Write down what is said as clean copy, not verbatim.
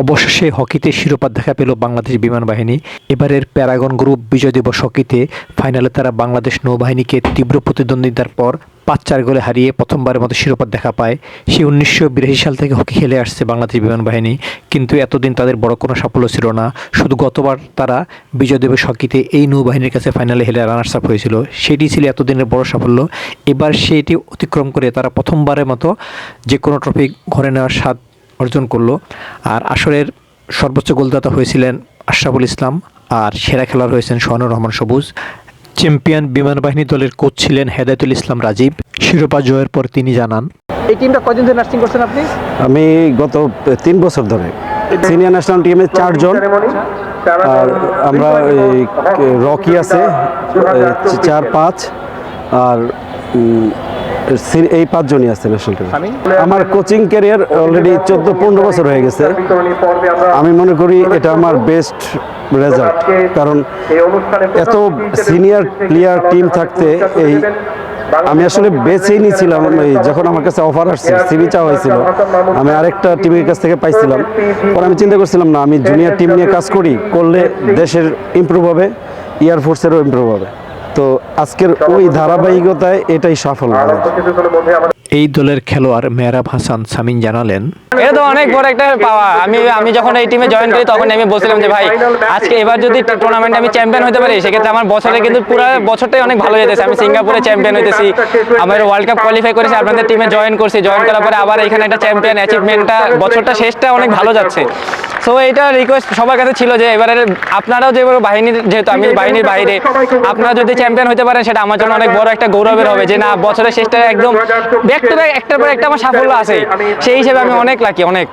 অবশেষে হকিতে শিরোপা দেখা পেল বাংলাদেশ বিমান বাহিনী। এবারের প্যারাগন গ্রুপ বিজয় দিবস হকিতে ফাইনালে তারা বাংলাদেশ নৌবাহিনীকে তীব্র প্রতিদ্বন্দ্বিতার পর ৫-৪ গোলে হারিয়ে প্রথমবারের মতো শিরোপা দেখা পায়। সে ১৯৮২ সাল থেকে হকি খেলে আসছে বাংলাদেশ বিমান বাহিনী, কিন্তু এতদিন তাদের বড় কোনো সাফল্য ছিল না। শুধু গতবার তারা বিজয় দিবস হকিতে এই নৌবাহিনীর কাছে ফাইনালে হেরে রানার্স আপ হয়েছিল, সেটি ছিল এতদিনের বড় সাফল্য। এবার সেটি অতিক্রম করে তারা প্রথমবারের মতো যে কোনো ট্রফি ঘরে নেওয়ার স্বাদ অর্জন করলো। আর আসরের সর্বোচ্চ গোলদাতা হয়েছিলেন আশরাফুল ইসলাম, আর সেরা খেলোয়াড় হয়েছেন সোহানুর রহমান সবুজ। চ্যাম্পিয়ন বিমান বাহিনী দলের কোচ ছিলেন হেদায়েতুল ইসলাম রাজীব। শিরোপা জয়ের পর তিনি জানান, এই টিমটা কয়দিন ধরে নার্সিং করছেন আপনি? আমি গত 3 বছর ধরে সিনিয়র ন্যাশনাল টিমে 4 জন, আর আমরা রকি আছে 4-5, আর এই 5 জনই আছে ন্যাশনাল টিমে। আমার কোচিং ক্যারিয়ার অলরেডি 14-15 বছর হয়ে গেছে। আমি মনে করি এটা আমার বেস্ট রেজাল্ট, কারণ এত সিনিয়র প্লেয়ার টিম থাকতে আমি আসলে বেছেই নিয়েছিলাম। যখন আমার কাছে অফার আসছে, সিভি চাওয়া হয়েছিল, আমি আরেকটা টিমের কাছ থেকে পাইছিলাম। পরে আমি চিন্তা করছিলাম না, আমি জুনিয়র টিম নিয়ে কাজ করলে দেশের ইমপ্রুভ হবে, এয়ারফোর্সেরও ইমপ্রুভ হবে। তো আজকের ওই ধারাবাহিকতায় এটাই সফল। এই দলের খেলোয়াড় মেহরাব হাসান সামিন জানালেন, এটা তো অনেক বড় একটা পাওয়া। আমি যখন এই টিমে জয়েন করি তখন আমি বলছিলাম যে ভাই, আজকে এবার যদি টুর্নামেন্টে আমি চ্যাম্পিয়ন হতে পারি, সেক্ষেত্রে আমার বছরে কিন্তু পুরো বছরটাই অনেক ভালো যেতেছে। আমি সিঙ্গাপুরে চ্যাম্পিয়ন হইতেছি, আমার ওয়ার্ল্ড কাপ কোয়ালিফাই করেছি, আপনাদের টিমে জয়েন করছি, জয়েন করার পরে আবার এখানে একটা চ্যাম্পিয়ন অ্যাচিভমেন্টটা, বছরটা শেষটা অনেক ভালো যাচ্ছে। সো এইটা রিকোয়েস্ট সবার কাছে ছিল যে এবারে আপনারাও যেভাবে বাহিনীর, যেহেতু আমি বাহিনীর বাইরে, আপনারা যদি চ্যাম্পিয়ন হতে পারেন সেটা আমার জন্য অনেক বড় একটা গৌরবের হবে, যে না বছরের শেষটা একদম ব্যাক টু ব্যাক একটার পর একটা আমার সাফল্য আছে। সেই হিসেবে আমি অনেক লাকি, অনেক।